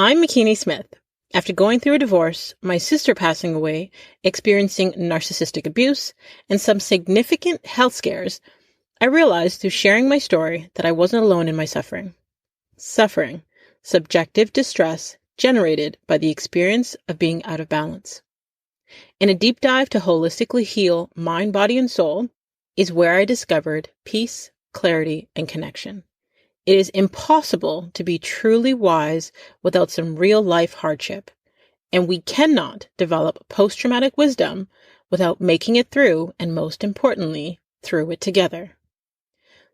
I'm McKinney Smith. After going through a divorce, my sister passing away, experiencing narcissistic abuse, and some significant health scares, I realized through sharing my story that I wasn't alone in my suffering. Suffering, subjective distress generated by the experience of being out of balance. In a deep dive to holistically heal mind, body, and soul is where I discovered peace, clarity, and connection. It is impossible to be truly wise without some real-life hardship, and we cannot develop post-traumatic wisdom without making it through, and most importantly, through it together.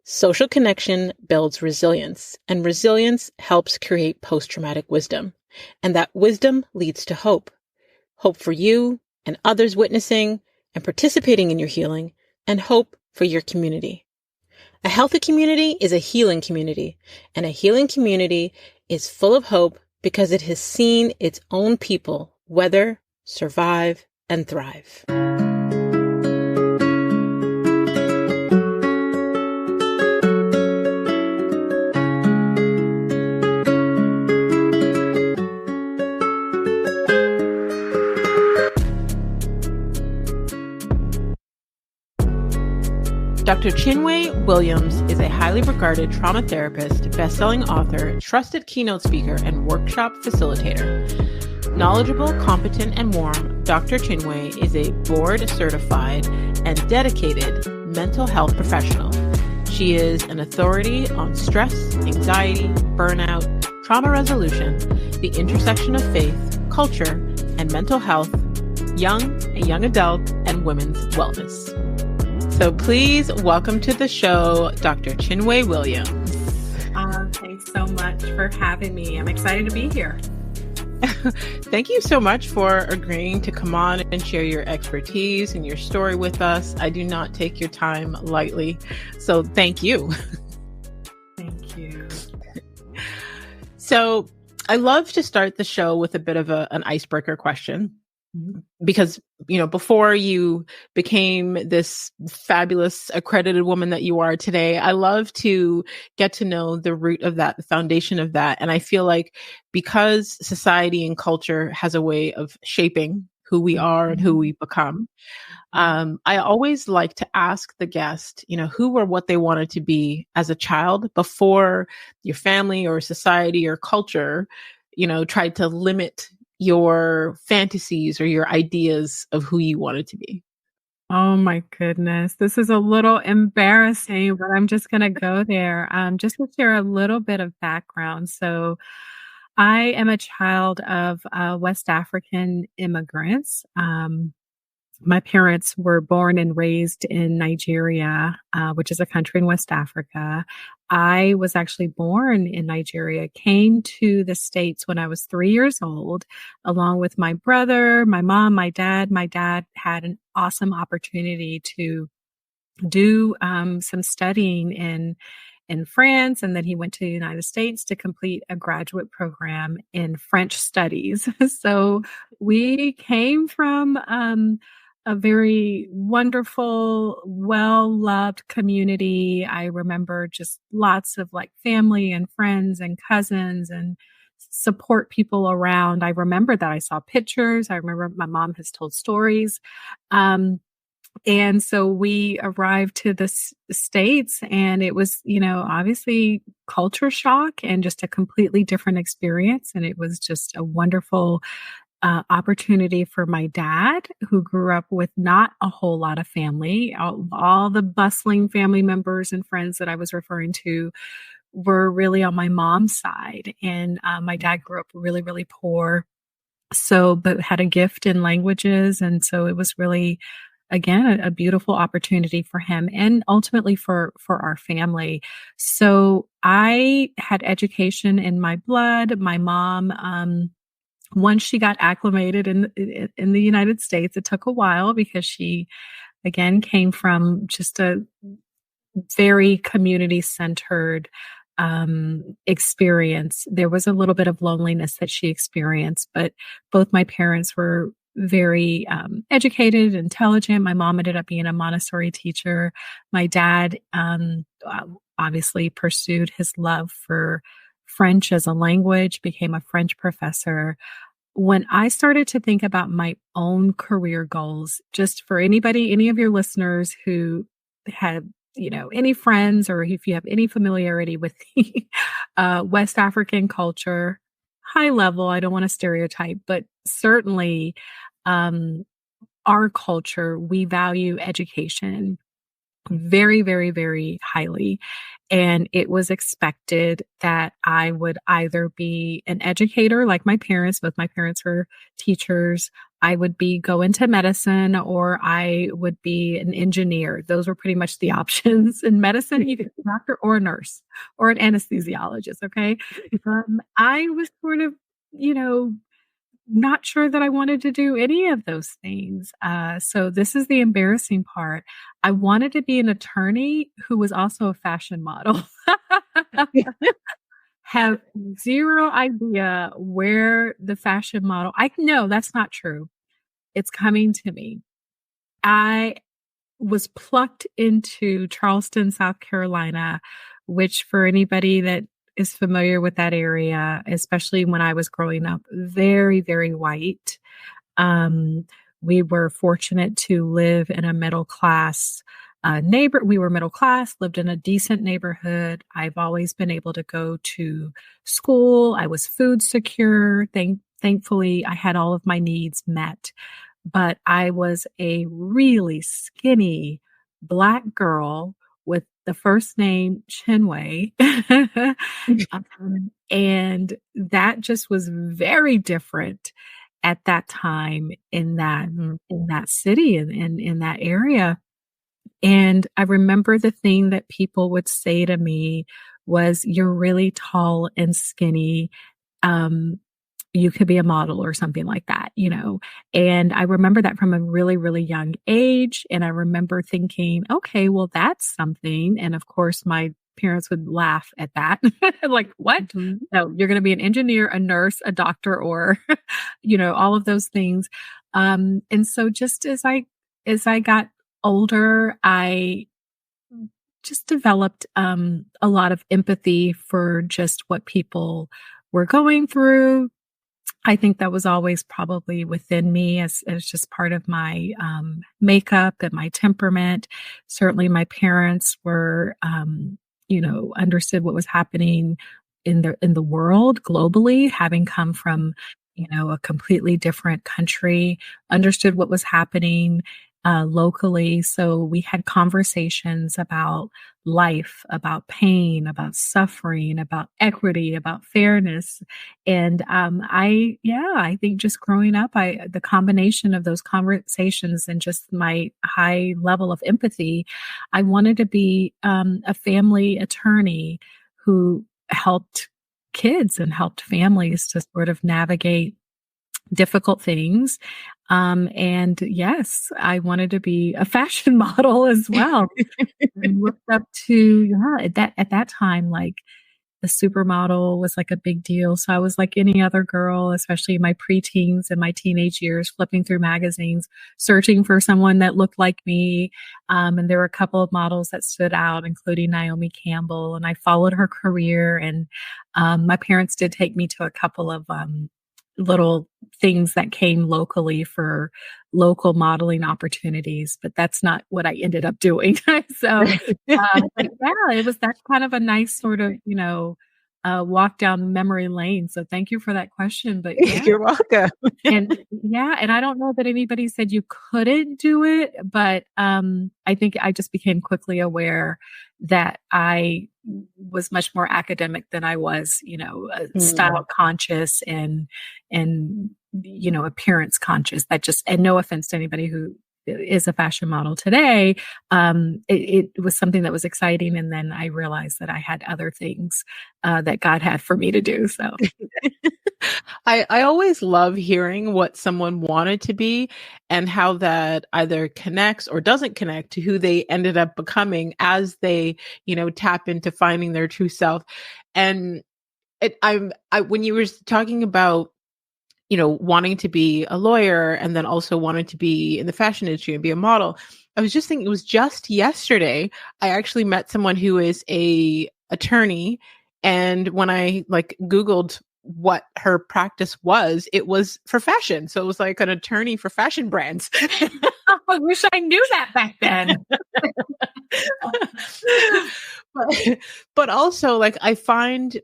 Social connection builds resilience, and resilience helps create post-traumatic wisdom, and that wisdom leads to hope. Hope for you and others witnessing and participating in your healing, and hope for your community. A healthy community is a healing community, and a healing community is full of hope because it has seen its own people weather, survive, and thrive. Dr. Chinwé Williams is a highly regarded trauma therapist, best-selling author, trusted keynote speaker, and workshop facilitator. Knowledgeable, competent, and warm, Dr. Chinwé is a board-certified and dedicated mental health professional. She is an authority on stress, anxiety, burnout, trauma resolution, the intersection of faith, culture, and mental health, young and young adult, and women's wellness. So please welcome to the show, Dr. Chinwé Williams. Thanks so much for having me. I'm excited to be here. Thank you so much for agreeing to come on and share your expertise and your story with us. I do not take your time lightly, so thank you. Thank you. So I love to start the show with a bit of an icebreaker question. Because, before you became this fabulous accredited woman that you are today, I love to get to know the root of that, the foundation of that. And I feel like because society and culture has a way of shaping who we are and who we become, I always like to ask the guest, who or what they wanted to be as a child before your family or society or culture, tried to limit your fantasies or your ideas of who you wanted to be. Oh my goodness. This is a little embarrassing, but I'm just going to go there. Just to share a little bit of background. So I am a child of West African immigrants. My parents were born and raised in Nigeria, which is a country in West Africa. I was actually born in Nigeria, came to the States when I was 3 years old, along with my brother, my mom, my dad. My dad had an awesome opportunity to do some studying in France, and then he went to the United States to complete a graduate program in French studies. So we came from a very wonderful, well-loved community. I remember just lots of family and friends and cousins and support people around. I remember that I saw pictures. I remember my mom has told stories. And so we arrived to the States, and it was, obviously culture shock and just a completely different experience. And it was just a wonderful opportunity for my dad, who grew up with not a whole lot of family. All the bustling family members and friends that I was referring to were really on my mom's side. And my dad grew up really, really poor, but had a gift in languages. And so it was really, again, a beautiful opportunity for him and ultimately for our family. So I had education in my blood. My mom, once she got acclimated in the United States, it took a while because she, again, came from just a very community-centered experience. There was a little bit of loneliness that she experienced, but both my parents were very educated, intelligent. My mom ended up being a Montessori teacher. My dad obviously pursued his love for French as a language, became a French professor. When I started to think about my own career goals, just for anybody, any of your listeners who have, any friends or if you have any familiarity with the West African culture, high level, I don't want to stereotype, but certainly um, our culture, we value education very, very, very highly. And it was expected that I would either be an educator like my parents, both my parents were teachers. I would go into medicine, or I would be an engineer. Those were pretty much the options. In medicine, you could be a doctor or a nurse or an anesthesiologist. Okay. I was sort of, not sure that I wanted to do any of those things. So this is the embarrassing part. I wanted to be an attorney who was also a fashion model. Have zero idea where the fashion model, I know that's not true. It's coming to me. I was plucked into Charleston, South Carolina, which for anybody that is familiar with that area, especially when I was growing up, very, very white. We were fortunate to live in a middle class we were middle class, lived in a decent neighborhood. I've always been able to go to school. I was food secure. Thankfully, I had all of my needs met. But I was a really skinny Black girl with the first name Chinwe. And that just was very different at that time in that city and in that area. And I remember the thing that people would say to me was, "You're really tall and skinny. You could be a model," or something like that, And I remember that from a really, really young age. And I remember thinking, okay, well, that's something. And of course, my parents would laugh at that. Like, what? Mm-hmm. No, you're going to be an engineer, a nurse, a doctor, or, all of those things. And so just as I got older, I just developed a lot of empathy for just what people were going through. I think that was always probably within me as just part of my makeup and my temperament. Certainly my parents were, understood what was happening in the world globally, having come from, a completely different country, understood what was happening locally. So we had conversations about life, about pain, about suffering, about equity, about fairness. And I think just growing up, the combination of those conversations and just my high level of empathy, I wanted to be a family attorney who helped kids and helped families to sort of navigate difficult things. And yes, I wanted to be a fashion model as well. And looked up to, at that time, like the supermodel was like a big deal. So I was like any other girl, especially in my preteens and my teenage years, flipping through magazines, searching for someone that looked like me. And there were a couple of models that stood out, including Naomi Campbell. And I followed her career. And my parents did take me to a couple of little things that came locally for local modeling opportunities, but that's not what I ended up doing. So, but yeah, it was that kind of a nice sort of, walk down memory lane. So thank you for that question, but yeah. You're welcome. And I don't know that anybody said you couldn't do it, but I think I just became quickly aware that I was much more academic than I was, style conscious and appearance conscious. And no offense to anybody who is a fashion model today. It was something that was exciting. And then I realized that I had other things that God had for me to do. So I always love hearing what someone wanted to be and how that either connects or doesn't connect to who they ended up becoming as they, tap into finding their true self. And when you were talking about, wanting to be a lawyer and then also wanting to be in the fashion industry and be a model, I was just thinking it was just yesterday I actually met someone who is a attorney And when I like Googled what her practice was, it was for fashion. So it was like an attorney for fashion brands. I wish I knew that back then. but also like I find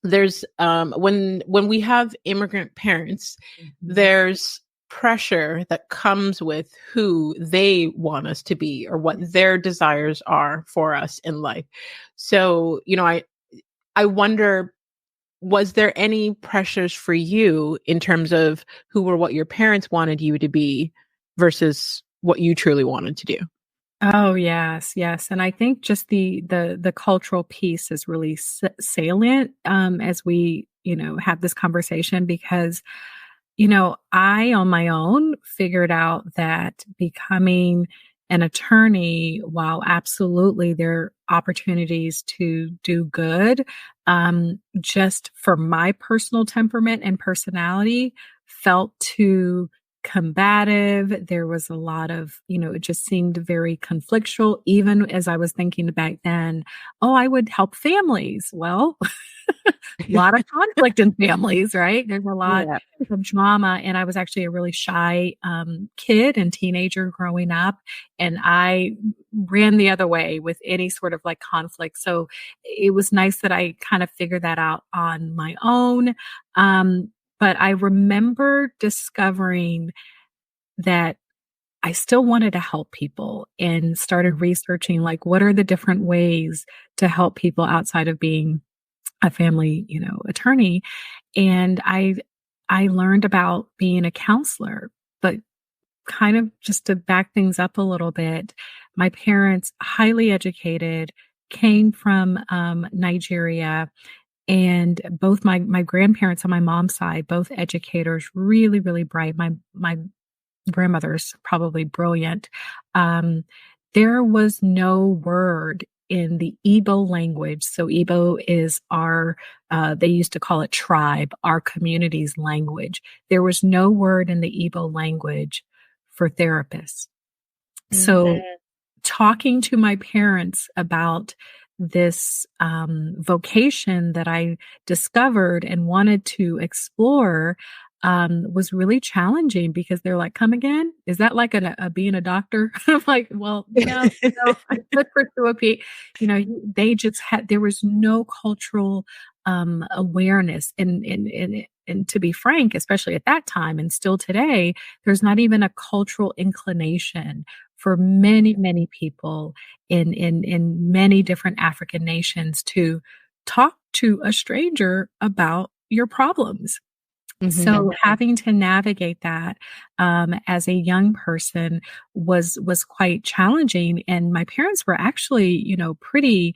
there's when we have immigrant parents, there's pressure that comes with who they want us to be or what their desires are for us in life. So, I wonder, was there any pressures for you in terms of who or what your parents wanted you to be versus what you truly wanted to do? Oh, yes, yes. And I think just the cultural piece is really salient as we, have this conversation because, I on my own figured out that becoming an attorney, while absolutely there are opportunities to do good, just for my personal temperament and personality, felt too combative. There was a lot of, it just seemed very conflictual, even as I was thinking back then, oh, I would help families. Well, a lot of conflict in families, right? There's a lot Yeah. of drama. And I was actually a really shy kid and teenager growing up. And I ran the other way with any sort of like conflict. So it was nice that I kind of figured that out on my own. But I remember discovering that I still wanted to help people and started researching like what are the different ways to help people outside of being a family, attorney. And I learned about being a counselor, but kind of just to back things up a little bit, my parents, highly educated, came from Nigeria. And both my grandparents on my mom's side, both educators, really, really bright. My grandmother's probably brilliant. There was no word in the Igbo language. So Igbo is our, they used to call it tribe, our community's language. There was no word in the Igbo language for therapists. So talking to my parents about this vocation that I discovered and wanted to explore was really challenging because they're like, come again? Is that like a being a doctor? I'm like, well, no, I could pursue a P. They just had, there was no cultural awareness. And to be frank, especially at that time and still today, there's not even a cultural inclination for many, many people in many different African nations to talk to a stranger about your problems. So having to navigate that as a young person was quite challenging. And my parents were actually, pretty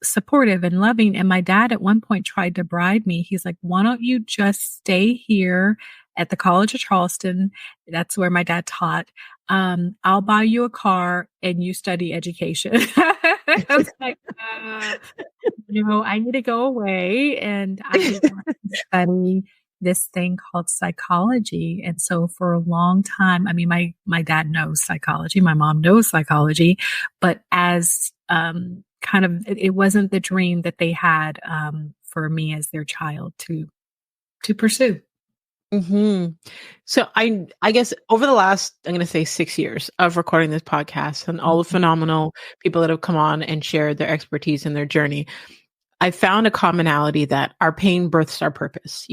supportive and loving. And my dad at one point tried to bribe me. He's like, why don't you just stay here at the College of Charleston? That's where my dad taught. I'll buy you a car and you study education. I was like, I need to go away and I want to study this thing called psychology. And so for a long time, I mean, my dad knows psychology, my mom knows psychology, but as kind of, it wasn't the dream that they had for me as their child to pursue. So I guess over the last, I'm going to say 6 years of recording this podcast and all the phenomenal people that have come on and shared their expertise and their journey, I found a commonality that our pain births our purpose.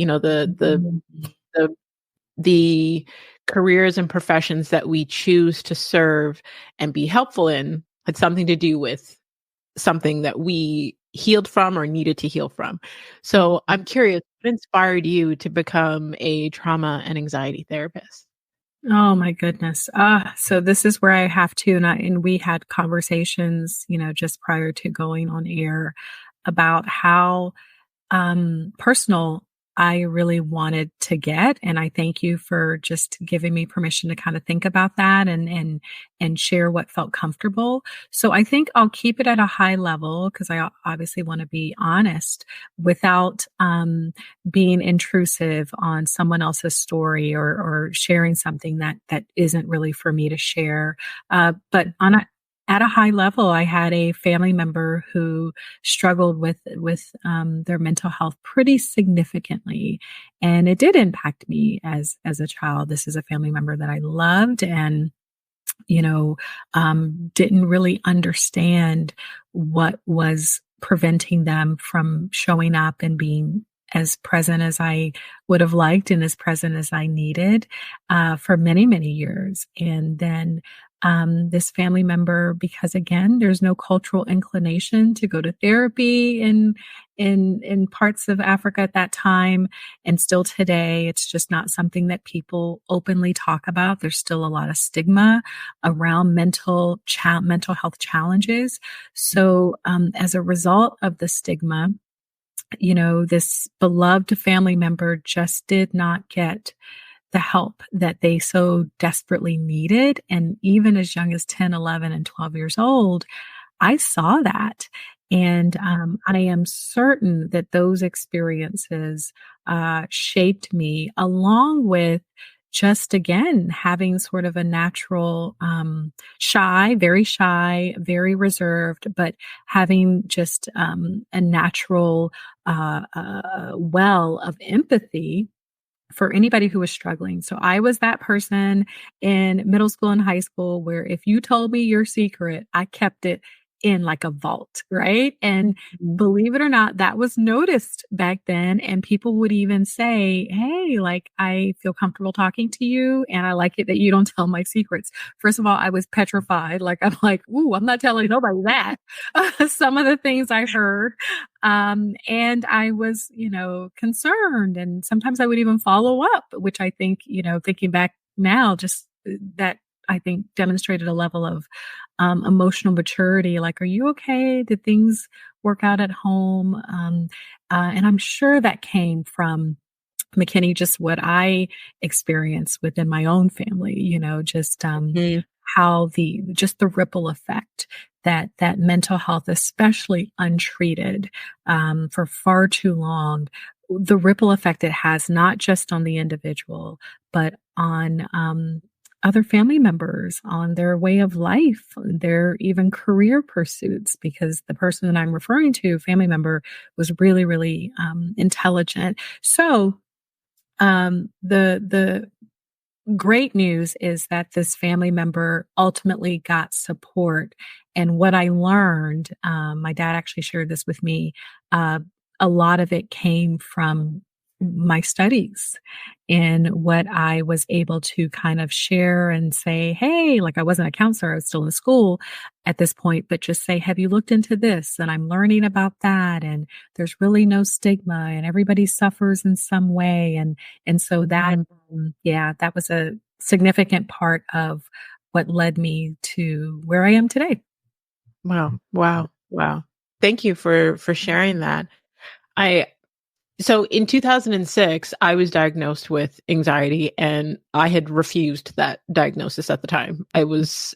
The careers and professions that we choose to serve and be helpful in had something to do with something that we healed from or needed to heal from. So I'm curious, what inspired you to become a trauma and anxiety therapist? Oh my goodness. So this is where I have to, and we had conversations, just prior to going on air about how personal I really wanted to get. And I thank you for just giving me permission to kind of think about that and share what felt comfortable. So I think I'll keep it at a high level because I obviously want to be honest without being intrusive on someone else's story or sharing something that isn't really for me to share. But at a high level, I had a family member who struggled with their mental health pretty significantly, and it did impact me as a child. This is a family member that I loved, and didn't really understand what was preventing them from showing up and being as present as I would have liked and as present as I needed for many, many years. And then this family member, because again, there's no cultural inclination to go to therapy in parts of Africa at that time, and still today, it's just not something that people openly talk about. There's still a lot of stigma around mental health challenges. So, as a result of the stigma, this beloved family member just did not get the help that they so desperately needed. And even as young as 10, 11, and 12 years old, I saw that. And I am certain that those experiences shaped me, along with just, again, having sort of a natural, shy, very reserved, but having just a natural well of empathy for anybody who was struggling. So I was that person in middle school and high school where if you told me your secret, I kept it in like a vault, right? And believe it or not, that was noticed back then. And people would even say, hey, like, I feel comfortable talking to you and I like it that you don't tell my secrets. First of all, I was petrified. Like, I'm like, ooh, I'm not telling nobody that. Some of the things I heard. And I was, concerned. And sometimes I would even follow up, which I think, thinking back now, just that I think demonstrated a level of emotional maturity. Like, are you okay? Did things work out at home? And I'm sure that came from McKinney, just what I experienced within my own family, just how the ripple effect that mental health, especially untreated for far too long, the ripple effect it has not just on the individual, but on other family members, on their way of life, their even career pursuits, because the person that I'm referring to, family member, was really, really intelligent. So the great news is that this family member ultimately got support. And what I learned, my dad actually shared this with me, a lot of it came from my studies and what I was able to kind of share and say, hey, like, I wasn't a counselor, I was still in school at this point, but just say, have you looked into this? And I'm learning about that. And there's really no stigma and everybody suffers in some way. And so that, that was a significant part of what led me to where I am today. Wow. Thank you for sharing that. So in 2006, I was diagnosed with anxiety, and I had refused that diagnosis at the time. I was,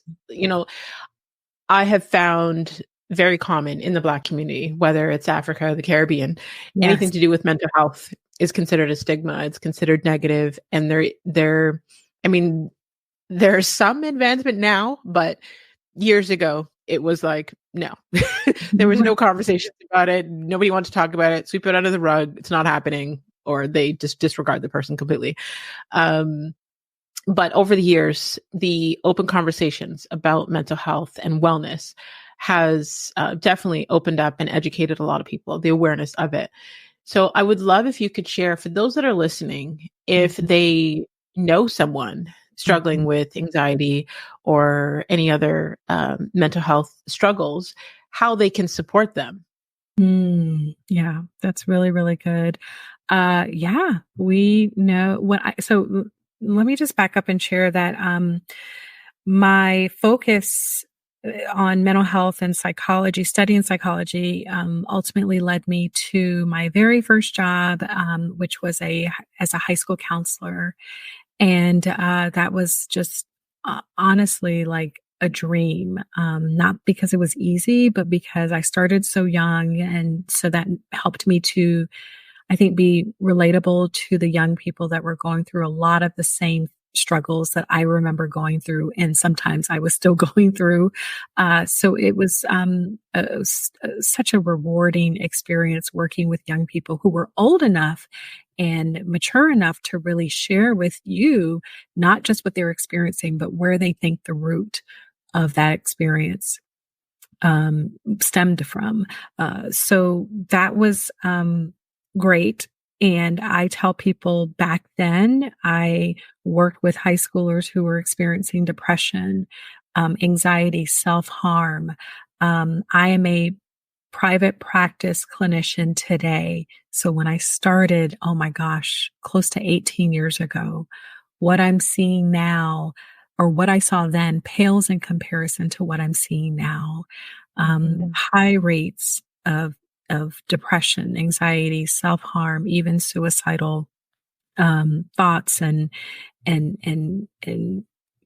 I have found very common in the Black community, whether it's Africa or the Caribbean, anything to do with mental health is considered a stigma. It's considered negative. And there's some advancement now, but years ago, it was like, no, there was no conversations about it. Nobody wanted to talk about it. Sweep it under the rug. It's not happening, or they just disregard the person completely. But over the years, the open conversations about mental health and wellness has definitely opened up and educated a lot of people, the awareness of it. So I would love if you could share, for those that are listening, if they know someone struggling with anxiety or any other mental health struggles, how they can support them. Yeah, that's really, really good. We know so let me just back up and share that my focus on mental health and psychology, studying psychology, ultimately led me to my very first job, which was as a high school counselor. And that was just honestly like a dream, not because it was easy, but because I started so young. And so that helped me to, I think, be relatable to the young people that were going through a lot of the same struggles that I remember going through, and sometimes I was still going through. So it was such a rewarding experience working with young people who were old enough and mature enough to really share with you not just what they're experiencing, but where they think the root of that experience stemmed from. So that was great. And I tell people back then, I worked with high schoolers who were experiencing depression, anxiety, self-harm. I am a private practice clinician today. So when I started, oh my gosh, close to 18 years ago, what I'm seeing now or what I saw then pales in comparison to what I'm seeing now. High rates of depression, anxiety, self-harm, even suicidal thoughts and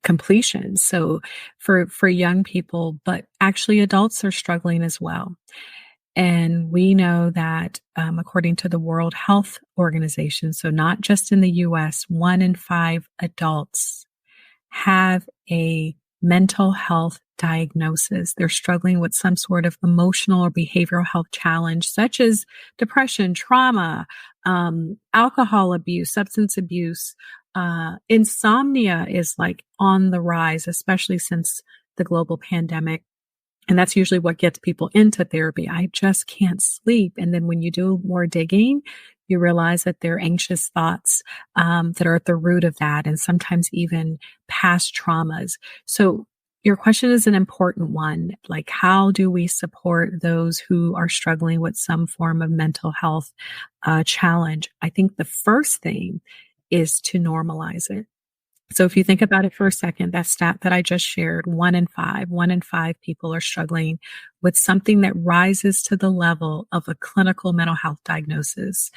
completion. So for young people, but actually adults are struggling as well. And we know that according to the World Health Organization, so not just in the US, 1 in 5 adults have a mental health diagnosis. They're struggling with some sort of emotional or behavioral health challenge, such as depression, trauma, alcohol abuse, substance abuse. Insomnia is like on the rise, especially since the global pandemic. And that's usually what gets people into therapy. I just can't sleep. And then when you do more digging, you realize that there are anxious thoughts that are at the root of that, and sometimes even past traumas. So your question is an important one. Like, how do we support those who are struggling with some form of mental health challenge? I think the first thing is to normalize it. So if you think about it for a second, that stat that I just shared, 1 in 5 people are struggling with something that rises to the level of a clinical mental health diagnosis.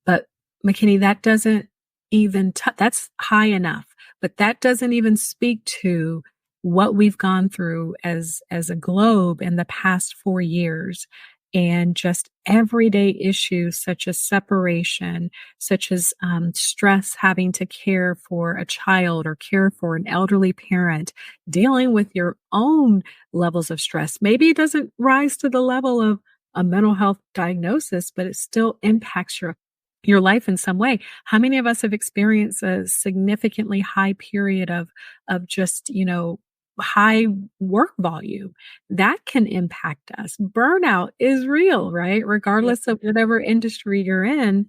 But McKinney, that doesn't even, that's high enough, but that doesn't even speak to what we've gone through as a globe in the past 4 years. And just everyday issues such as separation, such as stress, having to care for a child or care for an elderly parent, dealing with your own levels of stress. Maybe it doesn't rise to the level of a mental health diagnosis, but it still impacts your life in some way. How many of us have experienced a significantly high period of just, high work volume? That can impact us. Burnout is real, right? Regardless of whatever industry you're in,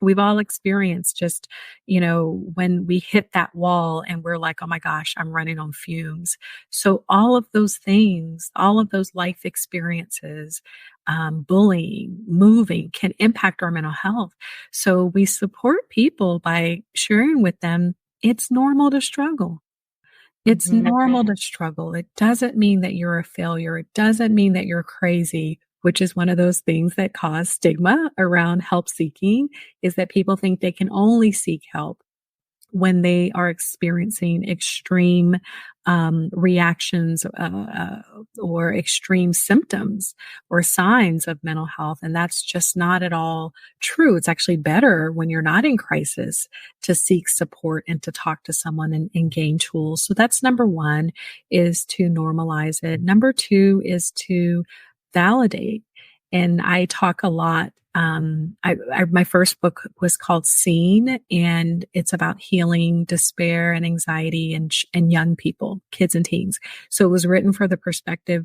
we've all experienced just, when we hit that wall and we're like, oh my gosh, I'm running on fumes. So all of those things, all of those life experiences, bullying, moving can impact our mental health. So we support people by sharing with them it's normal to struggle. It's normal to struggle. It doesn't mean that you're a failure. It doesn't mean that you're crazy, which is one of those things that cause stigma around help seeking, is that people think they can only seek help when they are experiencing extreme reactions or extreme symptoms or signs of mental health. And that's just not at all true. It's actually better when you're not in crisis to seek support and to talk to someone and gain tools. So that's number one, is to normalize it. Number two is to validate. And I talk a lot. My first book was called Seen, and it's about healing despair and anxiety and young people, kids and teens. So it was written for the perspective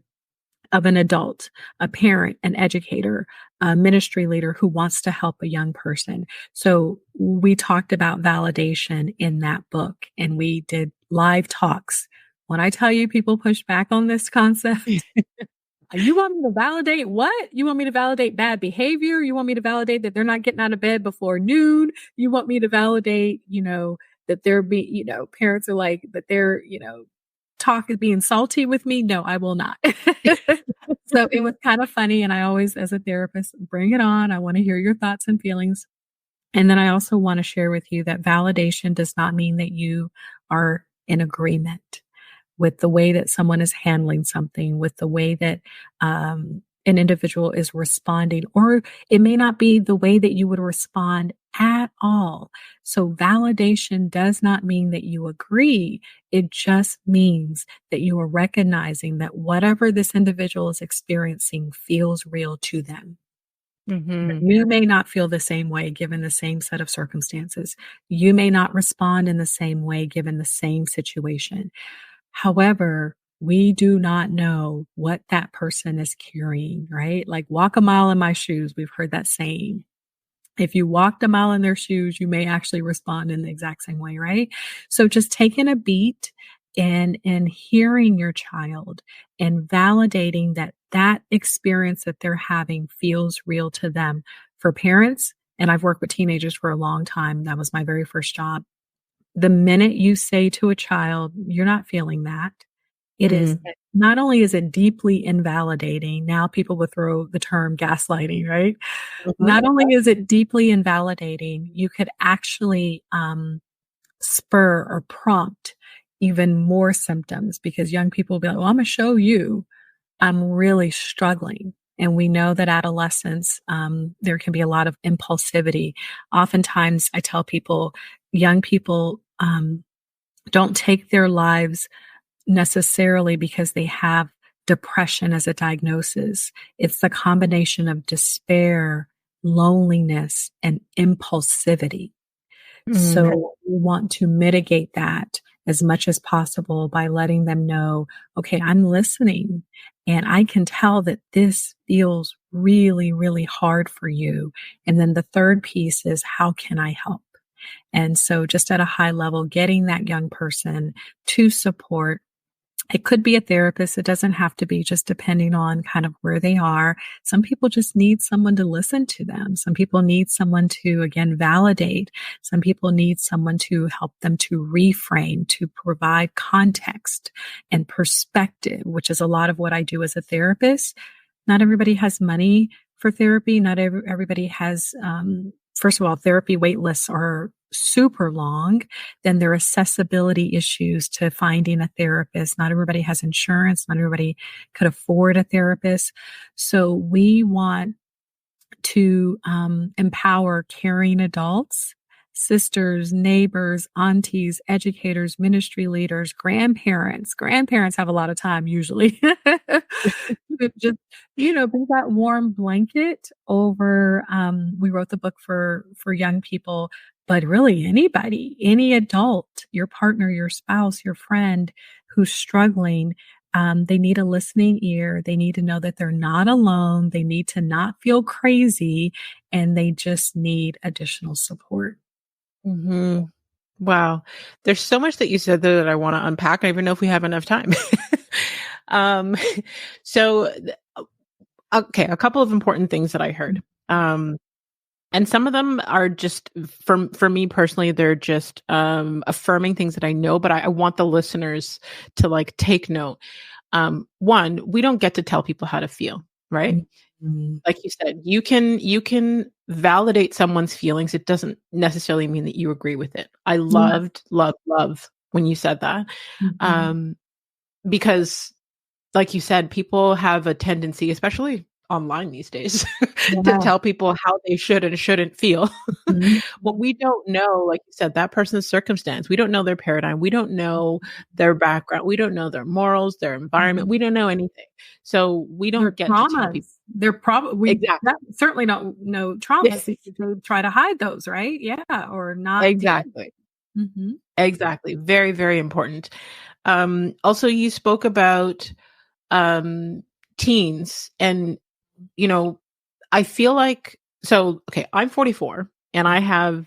of an adult, a parent, an educator, a ministry leader who wants to help a young person. So we talked about validation in that book, and we did live talks. When I tell you people push back on this concept, you want me to validate what? You want me to validate bad behavior? You want me to validate that they're not getting out of bed before noon? You want me to validate, that parents are like, that they're, talk is being salty with me? No, I will not. So it was kind of funny. And I always, as a therapist, bring it on. I want to hear your thoughts and feelings. And then I also want to share with you that validation does not mean that you are in agreement with the way that someone is handling something, with the way that an individual is responding, or it may not be the way that you would respond at all. So validation does not mean that you agree. It just means that you are recognizing that whatever this individual is experiencing feels real to them. Mm-hmm. You may not feel the same way given the same set of circumstances. You may not respond in the same way given the same situation. However, we do not know what that person is carrying, right? Like walk a mile in my shoes. We've heard that saying. If you walked a mile in their shoes, you may actually respond in the exact same way, right? So just taking a beat and hearing your child and validating that that experience that they're having feels real to them. For parents, and I've worked with teenagers for a long time, that was my very first job. The minute you say to a child, you're not feeling that, it is not only is it deeply invalidating, now people will throw the term gaslighting, right? Mm-hmm. Not only is it deeply invalidating, you could actually spur or prompt even more symptoms because young people will be like, well, I'm going to show you I'm really struggling. And we know that adolescence, there can be a lot of impulsivity. Oftentimes I tell people, young people don't take their lives necessarily because they have depression as a diagnosis. It's the combination of despair, loneliness, and impulsivity. So we want to mitigate that as much as possible by letting them know, okay, I'm listening and I can tell that this feels really, really hard for you. And then the third piece is, how can I help? And so just at a high level, getting that young person to support. It could be a therapist. It doesn't have to be, just depending on kind of where they are. Some people just need someone to listen to them. Some people need someone to, again, validate. Some people need someone to help them to reframe, to provide context and perspective, which is a lot of what I do as a therapist. Not everybody has money for therapy. Not everybody has, first of all, therapy wait lists are super long. Then there are accessibility issues to finding a therapist. Not everybody has insurance. Not everybody could afford a therapist. So we want to empower caring adults, sisters, neighbors, aunties, educators, ministry leaders, grandparents. Grandparents have a lot of time usually. To just, be that warm blanket over, we wrote the book for young people, but really anybody, any adult, your partner, your spouse, your friend who's struggling. They need a listening ear. They need to know that they're not alone. They need to not feel crazy, and they just need additional support. Mm-hmm. Wow. There's so much that you said there that I want to unpack. I don't even know if we have enough time. um, so, okay, a couple of important things that I heard. And some of them are just, for me personally, they're just affirming things that I know, but I want the listeners to like take note. One, we don't get to tell people how to feel, right? Mm-hmm. Like you said, you can validate someone's feelings. It doesn't necessarily mean that you agree with it. I loved when you said that. Mm-hmm. Because like you said, people have a tendency, especially online these days, to tell people how they should and shouldn't feel. Mm-hmm. What we don't know, like you said, that person's circumstance. We don't know their paradigm. We don't know their background. We don't know their morals, their environment. We don't know anything. So we don't get to tell people. They're probably certainly don't know traumas. They try to hide those, right? Yeah, or not. Exactly. Mm-hmm. Exactly. Very, very important. Also, you spoke about teens, and I feel like, okay, I'm 44 and I have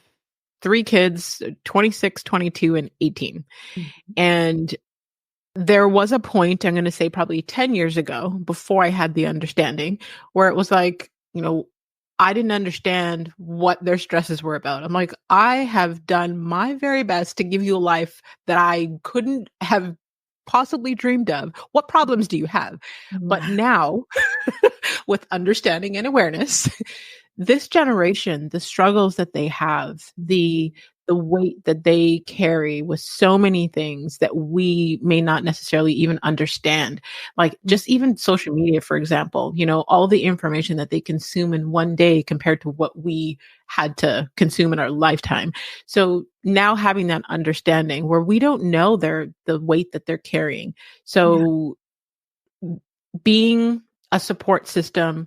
3 kids, 26, 22, and 18. Mm-hmm. And there was a point, I'm going to say probably 10 years ago, before I had the understanding, where it was like, I didn't understand what their stresses were about. I'm like, I have done my very best to give you a life that I couldn't have possibly dreamed of. What problems do you have? But now, with understanding and awareness, this generation, the struggles that they have, the the weight that they carry with so many things that we may not necessarily even understand. Like just even social media, for example, all the information that they consume in one day compared to what we had to consume in our lifetime. So now having that understanding where we don't know the weight that they're carrying. So being a support system,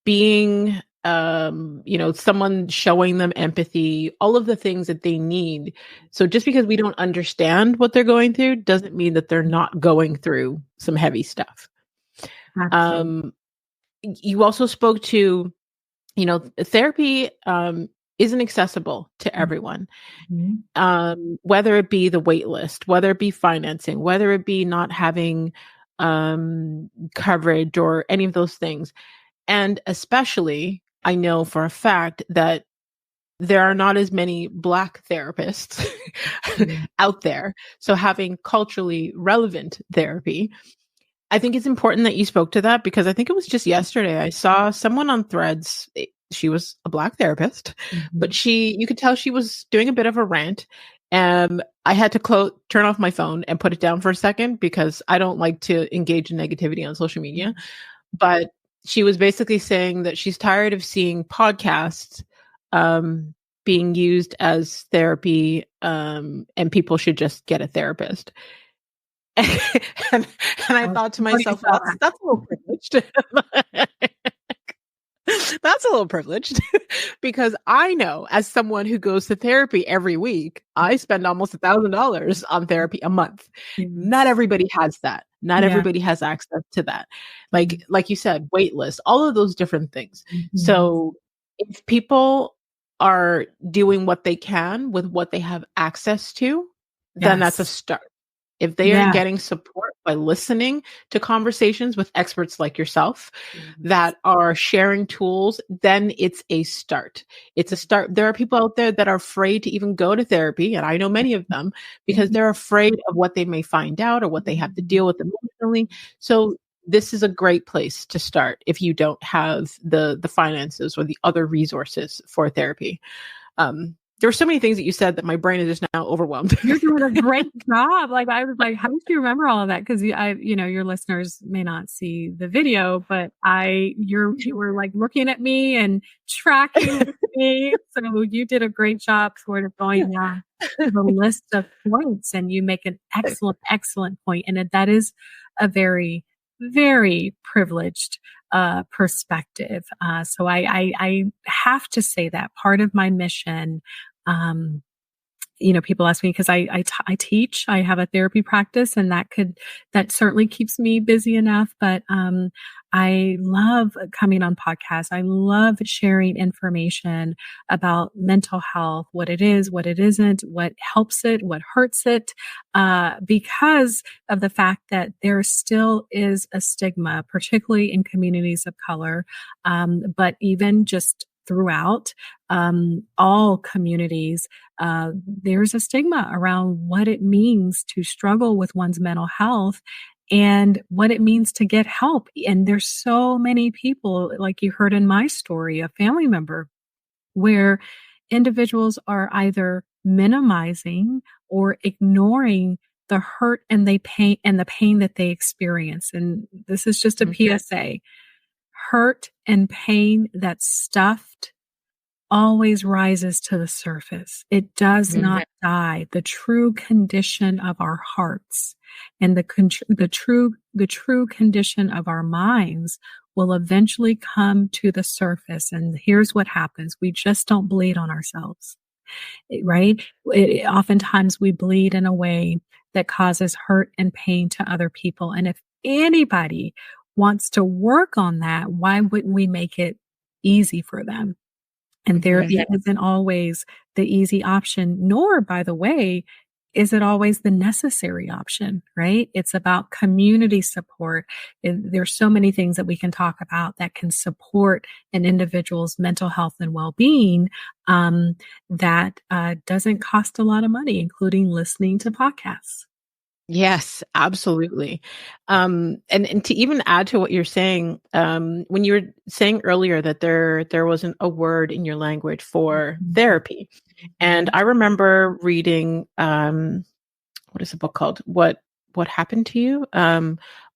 being someone showing them empathy, all of the things that they need. So just because we don't understand what they're going through doesn't mean that they're not going through some heavy stuff. Absolutely. You also spoke to, therapy isn't accessible to everyone. Whether it be the wait list, whether it be financing, whether it be not having coverage or any of those things. And especially, I know for a fact that there are not as many Black therapists out there. So having culturally relevant therapy, I think it's important that you spoke to that, because I think it was just yesterday I saw someone on Threads. She was a Black therapist, but you could tell she was doing a bit of a rant. And I had to turn off my phone and put it down for a second, because I don't like to engage in negativity on social media. But she was basically saying that she's tired of seeing podcasts being used as therapy, and people should just get a therapist. and I thought to myself, that's a little privileged. That's a little privileged, because I know, as someone who goes to therapy every week, I spend almost $1,000 on therapy a month. Not everybody has that. Not everybody has access to that. Like you said, wait list, all of those different things. So if people are doing what they can with what they have access to, then that's a start. If they are getting support by listening to conversations with experts like yourself that are sharing tools, then it's a start. It's a start. There are people out there that are afraid to even go to therapy, and I know many of them, because they're afraid of what they may find out or what they have to deal with emotionally. So this is a great place to start if you don't have the finances or the other resources for therapy. There were so many things that you said that my brain is just now overwhelmed. You're doing a great job. Like, I was like, how did you remember all of that? Because your listeners may not see the video, but you were like looking at me and tracking with me. So you did a great job sort of going down the list of points, and you make an excellent point. And that is a very, very privileged perspective. So I have to say that part of my mission, people ask me, because I teach, I have a therapy practice, and that certainly keeps me busy enough. But, I love coming on podcasts. I love sharing information about mental health, what it is, what it isn't, what helps it, what hurts it, because of the fact that there still is a stigma, particularly in communities of color, but even just throughout all communities, there's a stigma around what it means to struggle with one's mental health and what it means to get help. And there's so many people, like you heard in my story, a family member, where individuals are either minimizing or ignoring the hurt and the pain that they experience. And this is just a PSA. Hurt and pain that's stuffed always rises to the surface. It does not die. The true condition of our hearts and the true condition of our minds will eventually come to the surface. And here's what happens. We just don't bleed on ourselves, right? Oftentimes we bleed in a way that causes hurt and pain to other people. And if anybody wants to work on that, why wouldn't we make it easy for them? And therapy isn't always the easy option, nor, by the way, is it always the necessary option, right? It's about community support. There's so many things that we can talk about that can support an individual's mental health and well-being, that doesn't cost a lot of money, including listening to podcasts. Yes, absolutely. And to even add to what you're saying, when you were saying earlier that there wasn't a word in your language for Mhm. therapy, and I remember reading what is the book called? What happened to you?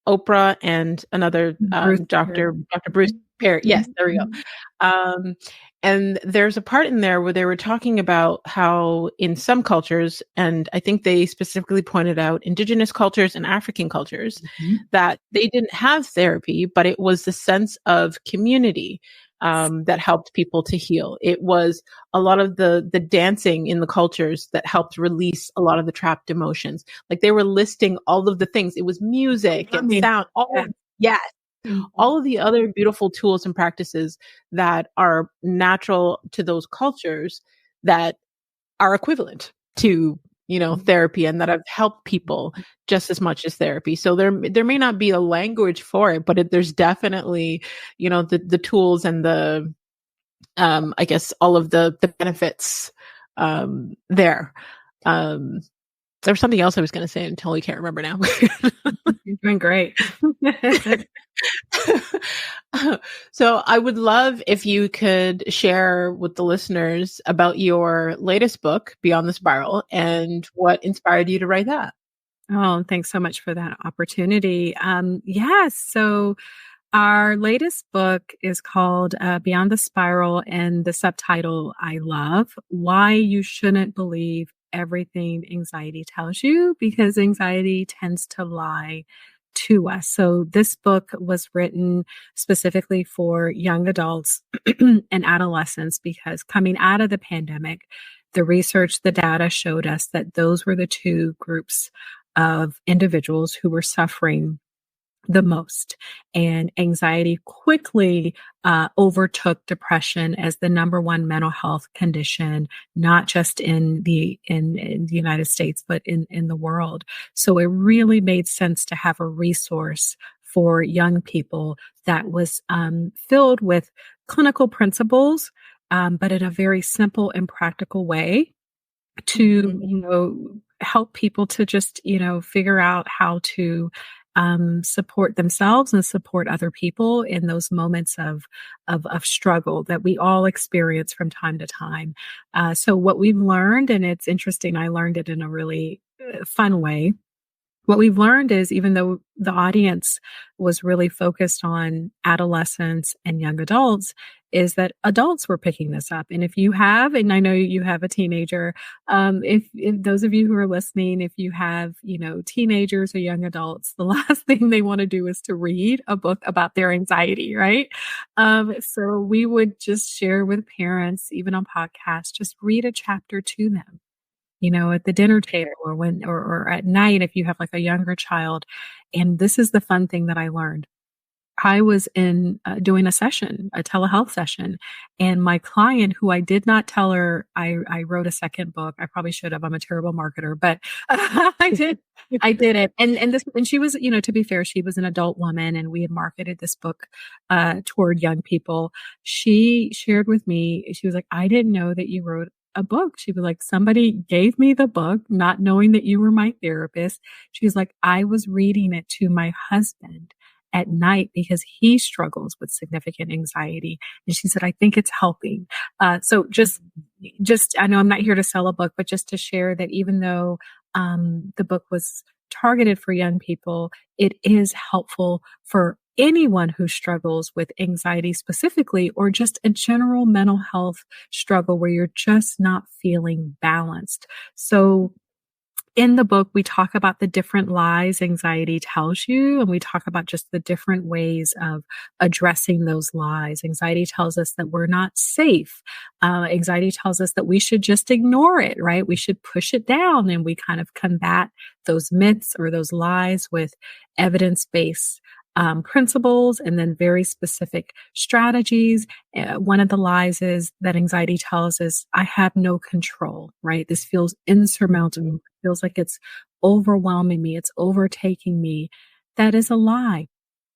Oprah and another Bruce Perry. Dr. Bruce Perry. Yes, Mhm, there we go. mhm, Um, and there's a part in there where they were talking about how in some cultures, and I think they specifically pointed out indigenous cultures and African cultures, mhm. that they didn't have therapy, but it was the sense of community that helped people to heal. It was a lot of the dancing in the cultures that helped release a lot of the trapped emotions. Like they were listing all of the things. It was music and Drumming. sound, Yeah. yes, Mhm. all of the other beautiful tools and practices that are natural to those cultures that are equivalent to, therapy and that have helped people just as much as therapy. So there may not be a language for it, but there's definitely, the tools and the I guess all of the benefits there. Um, there was something else I was going to say and totally can't remember now. You're doing great. So I would love if you could share with the listeners about your latest book, Beyond the Spiral, and what inspired you to write that. Oh, thanks so much for that opportunity. Yes, so our latest book is called Beyond the Spiral, and the subtitle I love Why You Shouldn't Believe Everything Anxiety Tells You, because anxiety tends to lie to us. So, this book was written specifically for young adults and adolescents because coming out of the pandemic, the research, the data showed us that those were the two groups of individuals who were suffering the most. And anxiety quickly overtook depression as the number one mental health condition, not just in the United States, but in the world. So it really made sense to have a resource for young people that was filled with clinical principles, but in a very simple and practical way to, Mhm. help people to just, figure out how to support themselves and support other people in those moments of struggle that we all experience from time to time. So what we've learned, and it's interesting, I learned it in a really fun way. What we've learned is even though the audience was really focused on adolescents and young adults, is that adults were picking this up. And if you have, and I know you have a teenager, if those of you who are listening, if you have, teenagers or young adults, the last thing they want to do is to read a book about their anxiety, right? So we would just share with parents, even on podcasts, just read a chapter to them, at the dinner table or or at night if you have like a younger child. And this is the fun thing that I learned. I was in doing a session, a telehealth session, and my client, who I did not tell her I wrote a second book. I probably should have. I'm a terrible marketer, but I did. I did it, and she was, to be fair, she was an adult woman, and we had marketed this book toward young people. She shared with me, she was like, "I didn't know that you wrote a book." She was like, "Somebody gave me the book, not knowing that you were my therapist." She was like, "I was reading it to my husband at night because he struggles with significant anxiety." And she said, "I think it's helping." So just, I know I'm not here to sell a book, but just to share that even though the book was targeted for young people, it is helpful for anyone who struggles with anxiety specifically, or just a general mental health struggle where you're just not feeling balanced. So in the book, we talk about the different lies anxiety tells you, and we talk about just the different ways of addressing those lies. Anxiety tells us that we're not safe. Anxiety tells us that we should just ignore it, right? We should push it down, and we kind of combat those myths or those lies with evidence-based principles and then very specific strategies. One of the lies is that anxiety tells us, I have no control, right? This feels insurmountable. It feels like it's overwhelming me. It's overtaking me. That is a lie.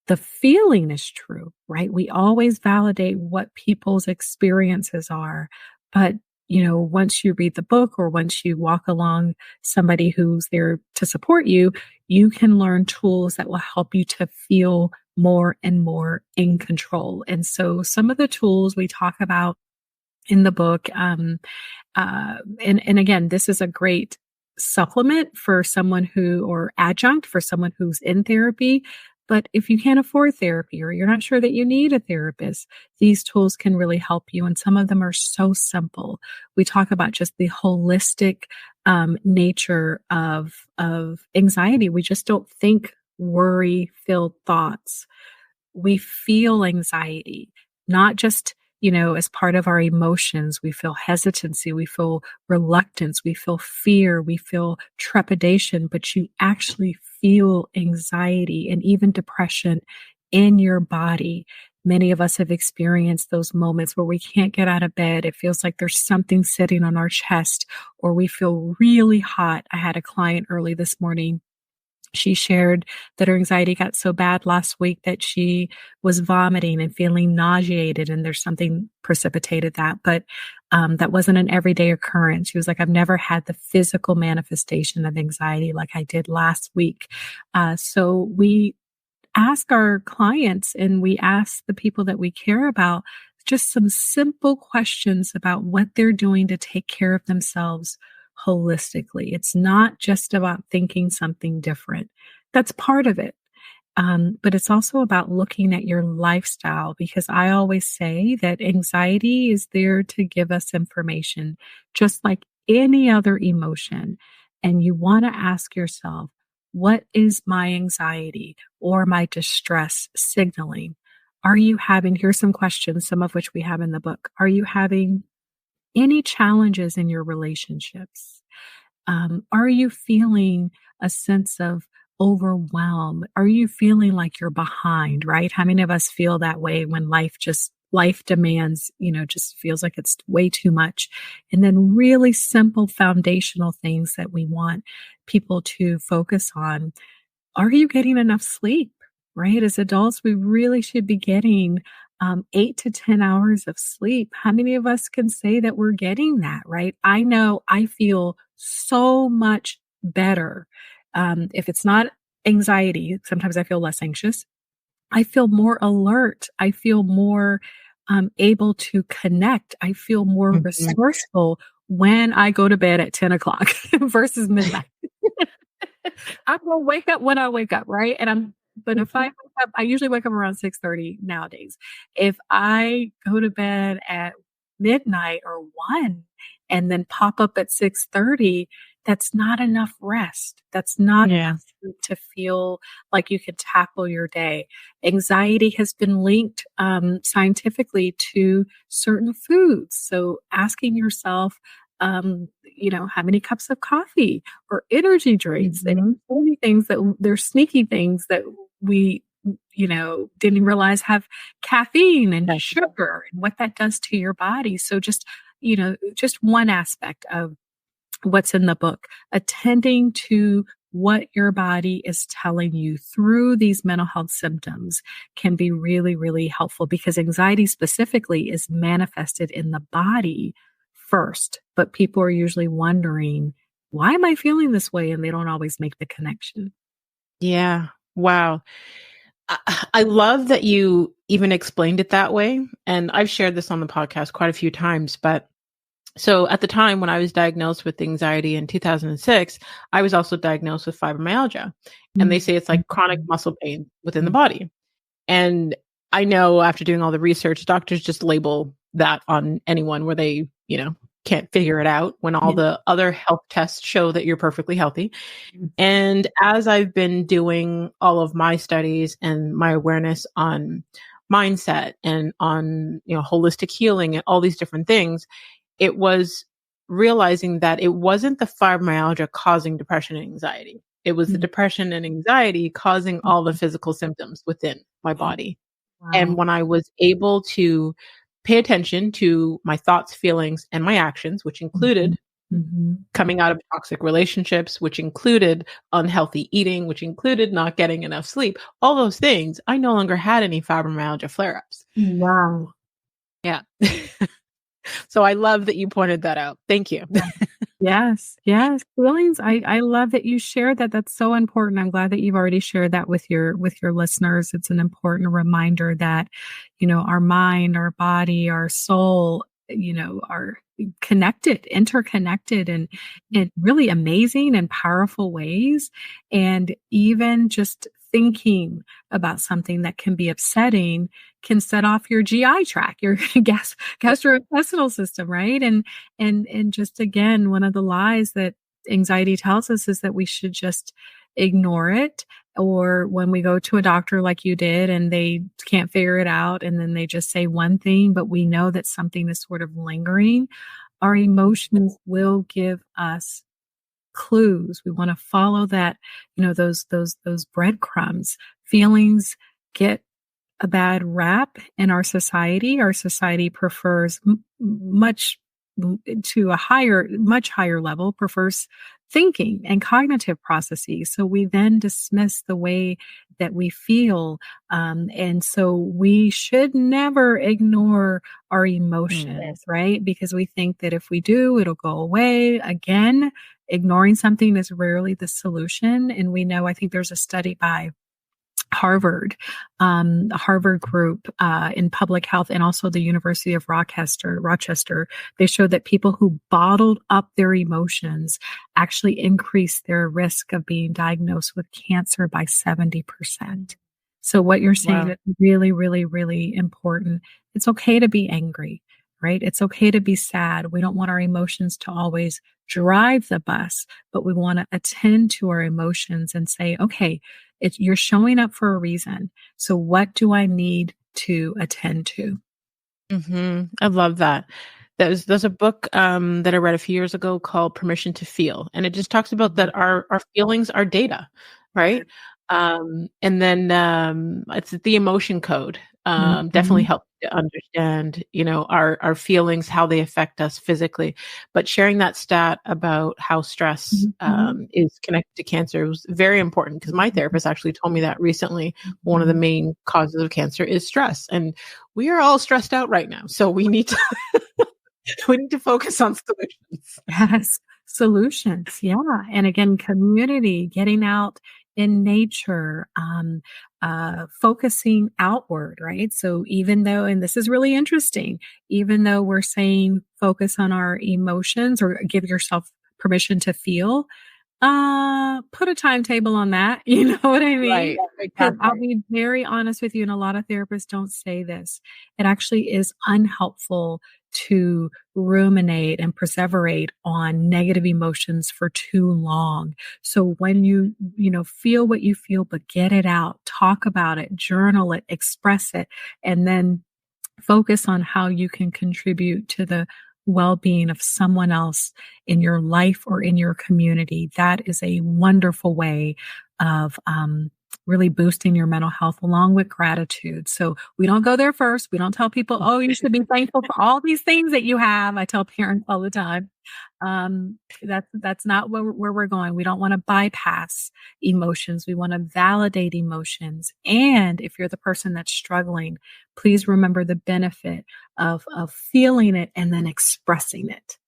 The feeling is true, right? We always validate what people's experiences are, but once you read the book or once you walk along somebody who's there to support you, you can learn tools that will help you to feel more and more in control. And so some of the tools we talk about in the book, and again, this is a great supplement for someone or adjunct for someone who's in therapy. But if you can't afford therapy or you're not sure that you need a therapist, these tools can really help you. And some of them are so simple. We talk about just the holistic nature of anxiety. We just don't think worry-filled thoughts. We feel anxiety, not just as part of our emotions. We feel hesitancy, we feel reluctance, we feel fear, we feel trepidation, but you actually feel anxiety and even depression in your body. Many of us have experienced those moments where we can't get out of bed. It feels like there's something sitting on our chest, or we feel really hot. I had a client early this morning. She shared that her anxiety got so bad last week that she was vomiting and feeling nauseated, and there's something precipitated that, but that wasn't an everyday occurrence. She was like, I've never had the physical manifestation of anxiety like I did last week. So we ask our clients and we ask the people that we care about just some simple questions about what they're doing to take care of themselves holistically. It's not just about thinking something different. That's part of it. But it's also about looking at your lifestyle, because I always say that anxiety is there to give us information, just like any other emotion. And you want to ask yourself, what is my anxiety or my distress signaling? Here's some questions, some of which we have in the book. Are you having any challenges in your relationships? Are you feeling a sense of overwhelm? Are you feeling like you're behind, right? How many of us feel that way when life demands, just feels like it's way too much? And then really simple foundational things that we want people to focus on. Are you getting enough sleep, right? As adults, we really should be getting 8 to 10 hours of sleep. How many of us can say that we're getting that, right? I know I feel so much better. If it's not anxiety, sometimes I feel less anxious. I feel more alert. I feel more able to connect. I feel more resourceful when I go to bed at 10 o'clock versus midnight. I'm going to wake up when I wake up, right? But if I wake up, I usually wake up around 6:30 nowadays. If I go to bed at midnight or 1 and then pop up at 6:30, that's not enough rest. That's not enough to feel like you can tackle your day. Anxiety has been linked scientifically to certain foods. So asking yourself, how many cups of coffee or energy drinks, and so many things they're sneaky things that we, didn't realize have caffeine and sugar and what that does to your body. So just one aspect of what's in the book, attending to what your body is telling you through these mental health symptoms can be really, really helpful, because anxiety specifically is manifested in the body first, but people are usually wondering, why am I feeling this way? And they don't always make the connection. Yeah. Wow. I love that you even explained it that way. And I've shared this on the podcast quite a few times, but so at the time when I was diagnosed with anxiety in 2006, I was also diagnosed with fibromyalgia. And they say it's like chronic muscle pain within the body. And I know after doing all the research, doctors just label that on anyone where they, can't figure it out when all the other health tests show that you're perfectly healthy. And as I've been doing all of my studies and my awareness on mindset and on, holistic healing and all these different things, it was realizing that it wasn't the fibromyalgia causing depression and anxiety. It was the depression and anxiety causing all the physical symptoms within my body. Wow. And when I was able to pay attention to my thoughts, feelings, and my actions, which included coming out of toxic relationships, which included unhealthy eating, which included not getting enough sleep, all those things, I no longer had any fibromyalgia flare-ups. Wow. Yeah. So I love that you pointed that out. Thank you. Yes, yes. Feelings. I love that you shared that. That's so important. I'm glad that you've already shared that with your listeners. It's an important reminder that, our mind, our body, our soul, are connected, interconnected in really amazing and powerful ways. And even just thinking about something that can be upsetting can set off your GI tract, your gastrointestinal system, right? And just again, one of the lies that anxiety tells us is that we should just ignore it. Or when we go to a doctor like you did and they can't figure it out and then they just say one thing, but we know that something is sort of lingering, our emotions will give us clues. We want to follow that, those breadcrumbs. Feelings get a bad rap in our society. Our society prefers much to a much higher level, prefers thinking and cognitive processes. So we then dismiss the way that we feel. And so we should never ignore our emotions, right? Because we think that if we do, it'll go away. Again, ignoring something is rarely the solution. And we know, I think there's a study by Harvard, the Harvard group in public health, and also the University of Rochester. They showed that people who bottled up their emotions actually increased their risk of being diagnosed with cancer by 70%. So what you're saying is really, really, really important. It's okay to be angry, right? It's okay to be sad. We don't want our emotions to always drive the bus, but we want to attend to our emotions and say, okay, you're showing up for a reason. So what do I need to attend to? I love that. There's a book that I read a few years ago called Permission to Feel. And it just talks about that our feelings are data, right? And then it's the emotion code. Definitely help to understand, our feelings, how they affect us physically. But sharing that stat about how stress is connected to cancer was very important because my therapist actually told me that recently. One of the main causes of cancer is stress, and we are all stressed out right now. So we need to we need to focus on solutions. Yes, solutions. Yeah. And again, community, getting out in nature, focusing outward, right? So even though, and this is really interesting, even though we're saying focus on our emotions or give yourself permission to feel, put a timetable on that. You know what I mean? Right. Because I'll be very honest with you, and a lot of therapists don't say this. It actually is unhelpful to ruminate and perseverate on negative emotions for too long. So when you feel what you feel, but get it out, talk about it, journal it, express it, and then focus on how you can contribute to the well-being of someone else in your life or in your community. That is a wonderful way of really boosting your mental health along with gratitude. So we don't go there first. We don't tell people, oh, you should be thankful for all these things that you have. I tell parents all the time. That's not where we're going. We don't want to bypass emotions. We want to validate emotions. And if you're the person that's struggling, please remember the benefit of feeling it and then expressing it.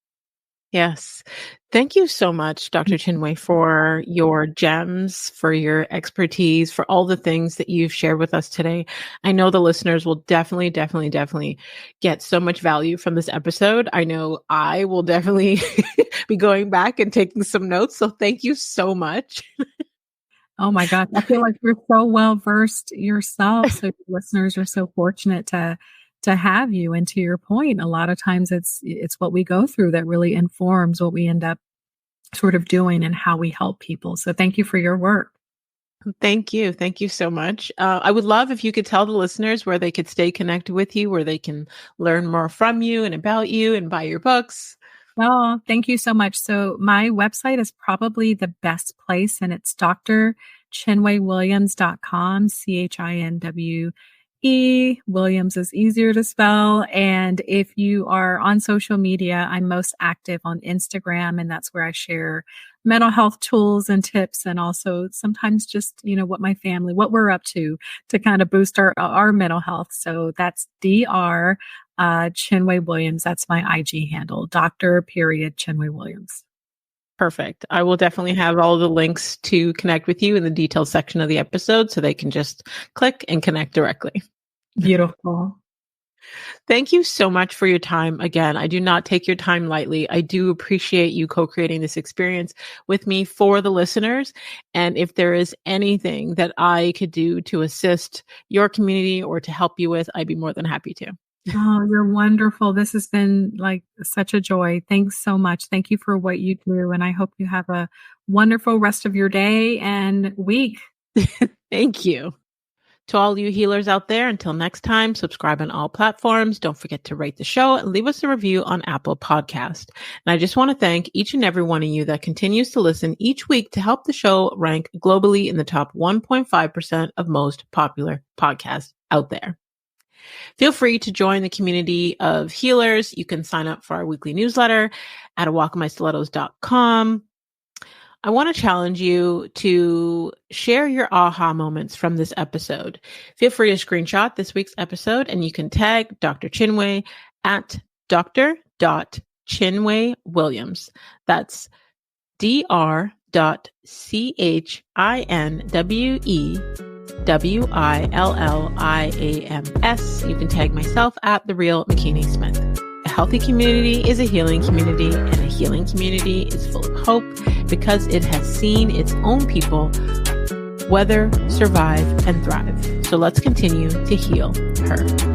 Yes. Thank you so much, Dr. Chinwé, for your gems, for your expertise, for all the things that you've shared with us today. I know the listeners will definitely get so much value from this episode. I know I will definitely be going back and taking some notes. So thank you so much. Oh my gosh. I feel like you're so well versed yourself. So listeners are so fortunate to have you. And to your point, a lot of times it's what we go through that really informs what we end up sort of doing and how we help people. So thank you for your work. Thank you. Thank you so much. I would love if you could tell the listeners where they could stay connected with you, where they can learn more from you and about you and buy your books. Oh, thank you so much. So my website is probably the best place, and it's drchinwewilliams.com, CHINWE. Williams is easier to spell. And if you are on social media, I'm most active on Instagram, and that's where I share mental health tools and tips, and also sometimes just, what we're up to kind of boost our mental health. So that's Chinwé Williams. That's my IG handle, Chinwé Williams. Perfect. I will definitely have all the links to connect with you in the details section of the episode so they can just click and connect directly. Beautiful. Thank you so much for your time. Again, I do not take your time lightly. I do appreciate you co-creating this experience with me for the listeners. And if there is anything that I could do to assist your community or to help you with, I'd be more than happy to. Oh, you're wonderful. This has been like such a joy. Thanks so much. Thank you for what you do. And I hope you have a wonderful rest of your day and week. Thank you. To all you healers out there, until next time, subscribe on all platforms. Don't forget to rate the show and leave us a review on Apple Podcast. And I just want to thank each and every one of you that continues to listen each week to help the show rank globally in the top 1.5% of most popular podcasts out there. Feel free to join the community of healers. You can sign up for our weekly newsletter at awalkmystilettos.com. I want to challenge you to share your aha moments from this episode. Feel free to screenshot this week's episode and you can tag Dr. Chinwé at dr.Chinwe Williams. That's dr.ChinweWilliams. You can tag myself at The Real McKinney Smith. A healthy community is a healing community, and a healing community is full of hope because it has seen its own people weather, survive, and thrive. So let's continue to heal her.